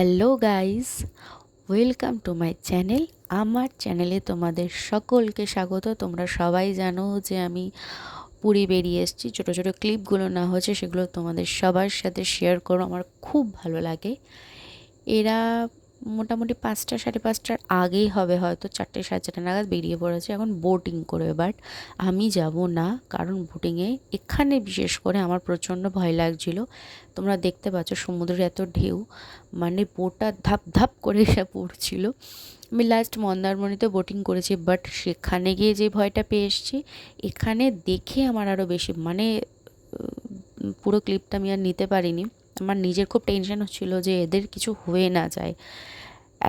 Hello guys, welcome to my channel. আমার চ্যানেলে তোমাদের সকলকে স্বাগত। তোমরা সবাই জানো যে আমি পুরী বেরিয়ে এসেছি। ছোটো ছোটো ক্লিপগুলো না হচ্ছে সেগুলো তোমাদের সবার সাথে শেয়ার করো, আমার খুব ভালো লাগে। এরা মোটামুটি 5টা 5:30টার আগেই হবে, হয়তো 4টে 4:30 নাগাদ বেরিয়ে পড়েছে এখন বোটিং করে। বাট আমি যাব না, কারণ বোটিংয়ে এখানে বিশেষ করে আমার প্রচণ্ড ভয় লাগছিল। তোমরা দেখতে পাচ্ছ সমুদ্রের এত ঢেউ, মানে বোটটা ধাপ ধাপ করে এসে পড়ছিল। আমি লাস্ট মন্দারমণিতে বোটিং করেছি, বাট সেখানে গিয়ে যে ভয়টা পেয়ে এসেছি, এখানে দেখে আমার আরও বেশি, মানে পুরো ক্লিপটা আমি আর নিতে পারিনি। আমার নিজের খুব টেনশন হচ্ছিল যে এদের কিছু হয়ে না যায়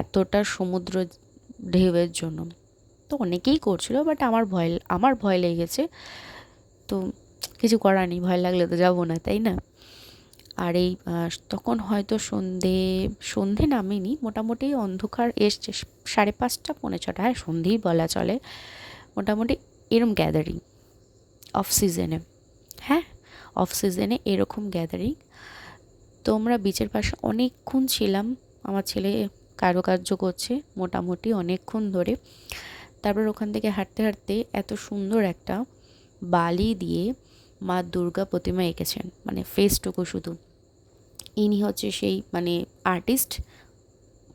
এতটা সমুদ্র ঢেউয়ের জন্য। তো অনেকেই করছিল, বাট আমার ভয় লেগেছে। তো কিছু করার নেই, ভয় লাগলে তো যাবো না, তাই না? আর এই তখন হয়তো সন্ধে নামেনি, মোটামুটি অন্ধকার এসছে, 5:30 পৌনে 6টা, হ্যাঁ সন্ধেই বলা চলে। মোটামুটি এরম গ্যাদারিং অফ সিজনে, হ্যাঁ অফ সিজনে এরকম গ্যাদারিং। তো আমরা বিচের পাশে অনেকক্ষণ ছিলাম, আমার ছেলে কারুকার্য করছে মোটামুটি অনেকক্ষণ ধরে। তারপর ওখান থেকে হাঁটতে হাঁটতে এত সুন্দর একটা বালি দিয়ে মা দুর্গা প্রতিমা এঁকেছেন, মানে ফেসটুকু শুধু। ইনি হচ্ছে সেই মানে আর্টিস্ট,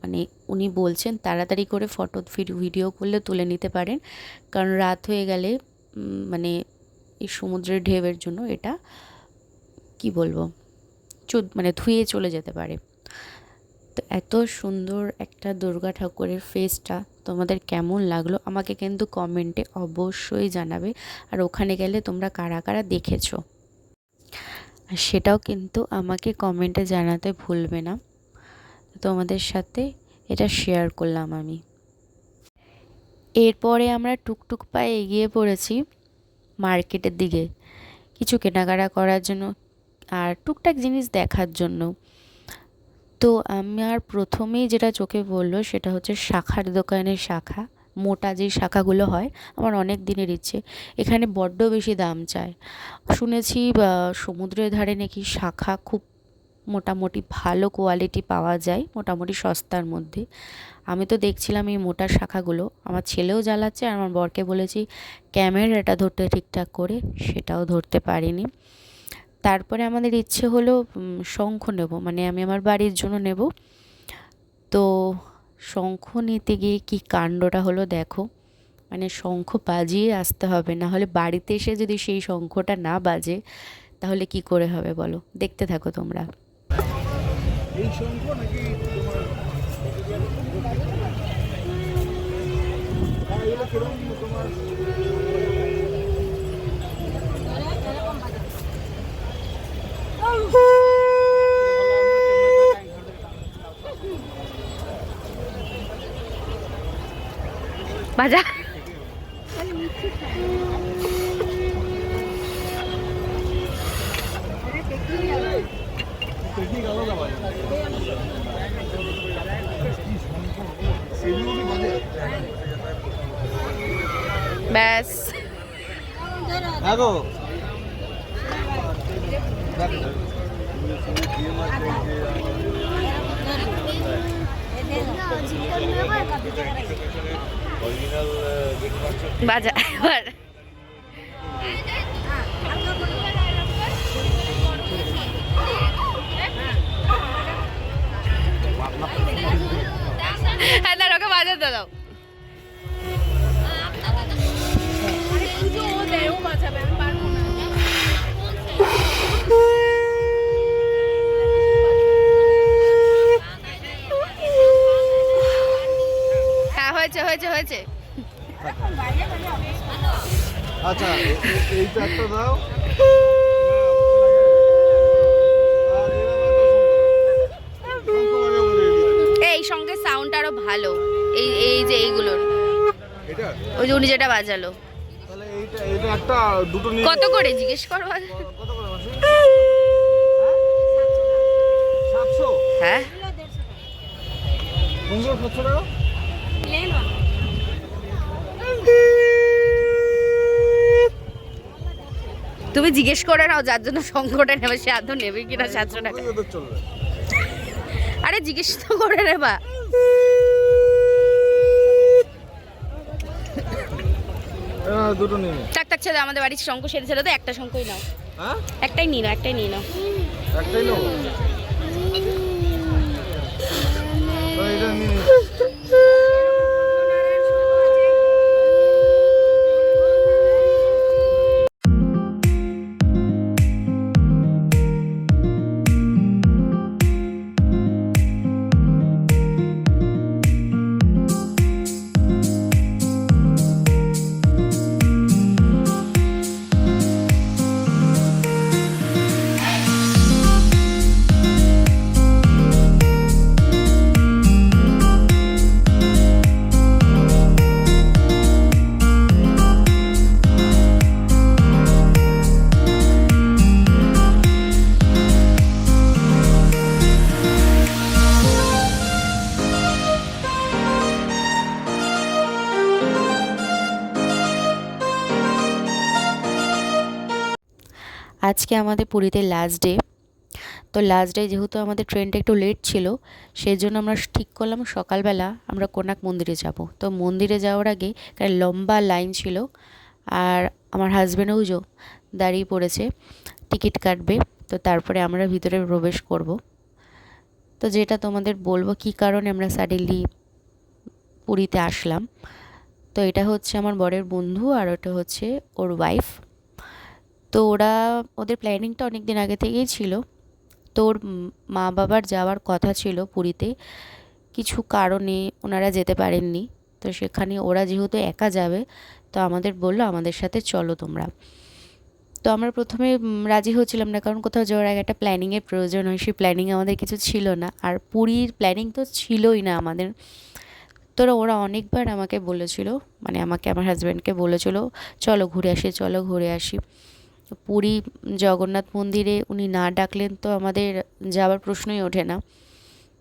মানে উনি বলছেন তাড়াতাড়ি করে ফটো ভিডিও করলে তুলে নিতে পারেন, কারণ রাত হয়ে গেলে মানে এই সমুদ্রের ঢেউয়ের জন্য এটা কি বলবো মানে ধুয়ে চলে যেতে পারে। তো এত সুন্দর একটা দুর্গা ঠাকুরের ফেসটা তোমাদের কেমন লাগলো আমাকে কিন্তু কমেন্টে অবশ্যই জানাবে। আর ওখানে গেলে তোমরা কারা কারা দেখেছো আর সেটাও কিন্তু আমাকে কমেন্টে জানাতে ভুলবে না। তোমাদের সাথে এটা শেয়ার করলাম আমি। এরপরে আমরা টুকটুক পায়ে এগিয়ে পড়েছি মার্কেটের দিকে, কিছু কেনাকাটা করার জন্য আর টুকটাক জিনিস দেখার জন্য। তো আমার প্রথমেই যেটা চোখে পড়লো সেটা হচ্ছে শাখার দোকানের শাখা। মোটা যে শাখাগুলো হয়, আমার অনেক দিনের ইচ্ছে। এখানে বড্ড বেশি দাম চায়। শুনেছি সমুদ্রের ধারে নাকি শাখা খুব মোটামুটি ভালো কোয়ালিটি পাওয়া যায়, মোটামুটি সস্তার মধ্যে। আমি তো দেখছিলাম এই মোটা শাখাগুলো, আমার ছেলেও জ্বালাচ্ছে আর আমার বরকে বলেছি ক্যামেরাটা ধরতে ঠিকঠাক করে, সেটাও ধরতে পারিনি। তারপরে আমাদের ইচ্ছে হলো শঙ্খ নেব, মানে আমি আমার বাড়ির জন্য নেব। তো শঙ্খ নিতে গিয়ে কী কাণ্ডটা হলো দেখো, মানে শঙ্খ বাজিয়ে আসতে হবে, না হলে বাড়িতে এসে যদি সেই শঙ্খটা না বাজে তাহলে কি করে হবে বলো। দেখতে থাকো তোমরা। এই শঙ্খ নাকি তোমার বাজা টেকনিক আলাদা ভাই। ব্যাস। আগো বাজা এবার। হ্যাঁ না, ওকে বাজাতে দাও। হ্যাঁ হয়েছে হয়েছে হয়েছে। আচ্ছা এইটা একটা দাও। এই সঙ্গে সাউন্ড আরো ভালো, এই এই যে এইগুলোর, এটা ওই যে উনি যেটা বাজালো। তাহলে এইটা একটা দুটো নিয়ে কত করে জিজ্ঞেস করো? কত করে মাসি? 700? হ্যাঁ 700 টাকা। তুমি জিজ্ঞেস করে নাও যার জন্য সংকটে নেবে, সে আদৌ নেবে কিনা 700 টাকা। ওদের চলবে। আরে জিজ্ঞেস তো করে রে বা। দুটো নিয়ে নে। টাক টাক ছেড়ে আমাদের বাড়ির শঙ্খ সেরে ছেড়ে তো একটা শঙ্খই নাও। হ্যাঁ একটাই নিয়ে নাও, একটাই নিয়ে নাও। একটাই নেবো। এটা নিয়ে নে। আজকে আমাদের পুরীতে লাস্ট ডে। তো লাস্ট ডে যেহেতু আমাদের ট্রেনটা একটু লেট ছিল, সেই জন্য আমরা ঠিক করলাম সকালবেলা আমরা কোনাক মন্দিরে যাব। তো মন্দিরে যাওয়ার আগে একটা লম্বা লাইন ছিল, আর আমার হাজব্যান্ডও দাঁড়িয়ে পড়েছে টিকিট কাটবে। তো তারপরে আমরা ভিতরে প্রবেশ করব। তো যেটা তোমাদের বলবো কী কারণে আমরা সাডেনলি পুরীতে আসলাম। তো এটা হচ্ছে আমার বরের বন্ধু, আর ওটা হচ্ছে ওর ওয়াইফ। তো ওদের প্ল্যানিংটা অনেক দিন আগে থেকেই ছিল। তো ওর মা বাবার যাওয়ার কথা ছিল পুরীতে, কিছু কারণে ওনারা যেতে পারেননি। তো সেখানে ওরা যেহেতু একা যাবে, তো আমাদের বললো আমাদের সাথে চলো তোমরা। তো আমরা প্রথমে রাজি হচ্ছিলাম না, কারণ কোথাও যাওয়ার আগে একটা প্ল্যানিংয়ের প্রয়োজন হয়। সেই প্ল্যানিং আমাদের কিছু ছিল না, আর পুরীর প্ল্যানিং তো ছিলই না আমাদের। তো ওরা অনেকবার আমাকে বলেছিল, মানে আমাকে আমার হাজব্যান্ডকে বলেছিল চলো ঘুরে আসি, চলো ঘুরে আসি। পুরী জগন্নাথ মন্দিরে উনি না ডাকলেন তো আমাদের যাওয়ার প্রশ্নই ওঠে না।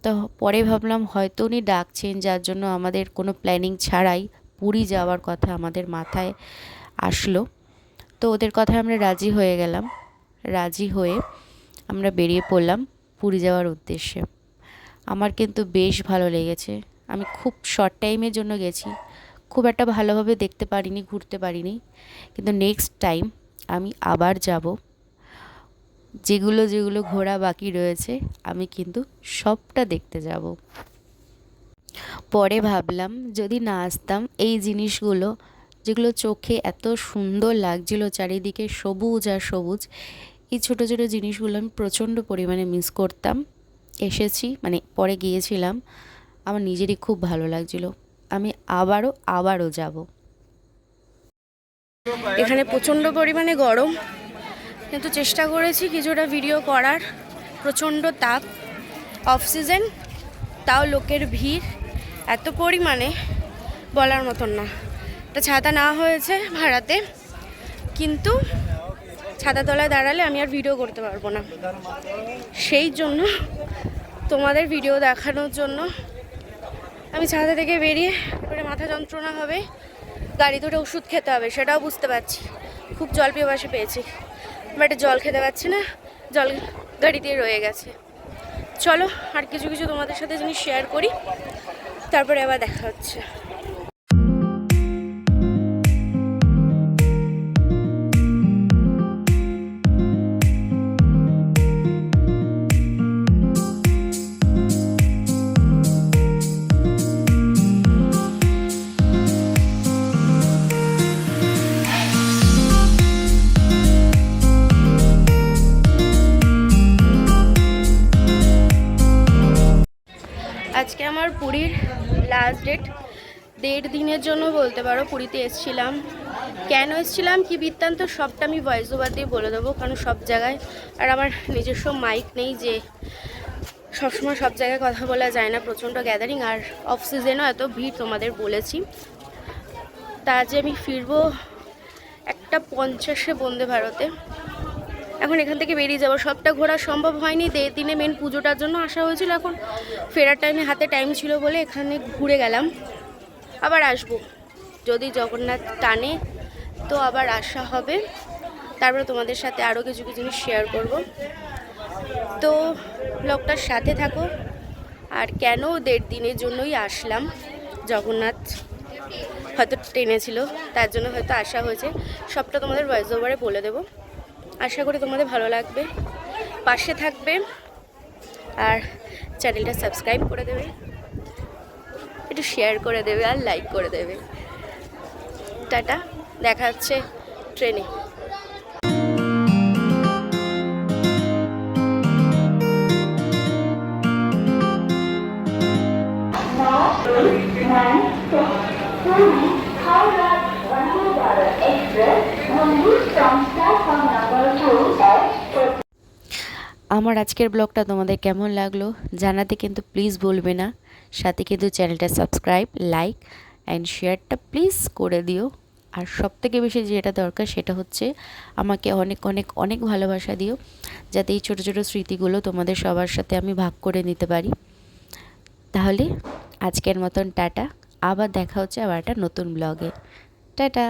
তো পরে ভাবলাম হয়তো উনি ডাকছেন, যার জন্য আমাদের কোনো প্ল্যানিং ছাড়াই পুরী যাওয়ার কথা আমাদের মাথায় আসলো। তো ওদের কথায় আমরা রাজি হয়ে গেলাম। রাজি হয়ে আমরা বেরিয়ে পড়লাম পুরী যাওয়ার উদ্দেশ্যে। আমার কিন্তু বেশ ভালো লেগেছে। আমি খুব শর্ট টাইমের জন্য গেছি, খুব একটা ভালোভাবে দেখতে পারিনি, ঘুরতে পারিনি। কিন্তু নেক্সট টাইম আমি আবার যাব। যেগুলো যেগুলো ঘোরা বাকি রয়েছে আমি কিন্তু সবটা দেখতে যাব। পরে ভাবলাম যদি না আসতাম, এই জিনিসগুলো যেগুলো চোখে এত সুন্দর লাগছিল, চারিদিকে সবুজ আর সবুজ, এই ছোটো ছোটো জিনিসগুলো আমি প্রচণ্ড পরিমাণে মিস করতাম। এসেছি, মানে পরে গিয়েছিলাম, আমার নিজেরই খুব ভালো লাগছিল। আমি আবারও যাব। এখানে প্রচণ্ড পরিমাণে গরম, কিন্তু চেষ্টা করেছি কিছুটা ভিডিও করার। প্রচণ্ড তাপ, অফ সিজন, তাও লোকের ভিড় এত পরিমাণে বলার মতন না। একটা ছাতা নেওয়া হয়েছে ভাড়াতে, কিন্তু ছাতা তলায় দাঁড়ালে আমি আর ভিডিও করতে পারবো না। সেই জন্য তোমাদের ভিডিও দেখানোর জন্য আমি ছাতা থেকে বেরিয়ে এবারে মাথা যন্ত্রণা হবে, গাড়ি দুটো ওষুধ খেতে হবে, সেটাও বুঝতে পারছি। খুব জল পিপাসা পেয়েছি, বাট জল খেতে পারছি না, জল গাড়িতে রয়ে গেছে। চলো আর কিছু কিছু তোমাদের সাথে জিনিস শেয়ার করি, তারপরে আবার দেখা হচ্ছে। আজকে আমার পুরীর লাস্ট ডেট, 1.5 দিনের জন্য বলতে পারো পুরীতে এসেছিলাম। কেন এসেছিলাম, কি বৃত্তান্ত, সবটা আমি ভয়েস ওভার দিয়ে বলে দেবো, কারণ সব জায়গায় আর আমার নিজস্ব মাইক নেই যে সবসময় সব জায়গায় কথা বলা যায় না, প্রচণ্ড গ্যাদারিং, আর অফ সিজনেও এত ভিড় তোমাদের বলেছি। তা যে আমি ফিরবো 1:50 বন্দে ভারতে। এখন এখান থেকে বেরিয়ে যাবো, সবটা ঘোরা সম্ভব হয়নি। 1.5 দিনে মেন পুজোটার জন্য আসা হয়েছিল, এখন ফেরার টাইমে হাতে টাইম ছিল বলে এখানে ঘুরে গেলাম। আবার আসবো যদি জগন্নাথ টানে, তো আবার আসা হবে। তারপরে তোমাদের সাথে আরও কিছু কিছু জিনিস শেয়ার করব। তো ব্লগটার সাথে থাকো, আর কেন 1.5 দিনের জন্যই আসলাম, জগন্নাথ হয়তো ট্রেনে ছিল তার জন্য হয়তো আসা হয়েছে, সবটা তোমাদের ভয়েস ওভারে বলে দেবো। আশা করি তোমাদের ভালো লাগবে, পাশে থাকবে আর চ্যানেলটা সাবস্ক্রাইব করে দেবে, একটু শেয়ার করে দেবে আর লাইক করে দেবে। টাটা, দেখা হচ্ছে ট্রেনে। আমার আজকের ব্লগটা তোমাদের কেমন লাগলো জানাতে কিন্তু প্লিজ বলবে না, সাথে কিন্তু চ্যানেলটা সাবস্ক্রাইব, লাইক অ্যান্ড শেয়ারটা প্লিজ করে দিও। আর সবথেকে বেশি যেটা দরকার সেটা হচ্ছে আমাকে অনেক অনেক অনেক ভালোবাসা দিও, যাতে এই ছোটো ছোটো স্মৃতিগুলো তোমাদের সবার সাথে আমি ভাগ করে নিতে পারি। তাহলে আজকের মতন টাটা, আবার দেখা হচ্ছে আবার একটা নতুন ব্লগে। টাটা।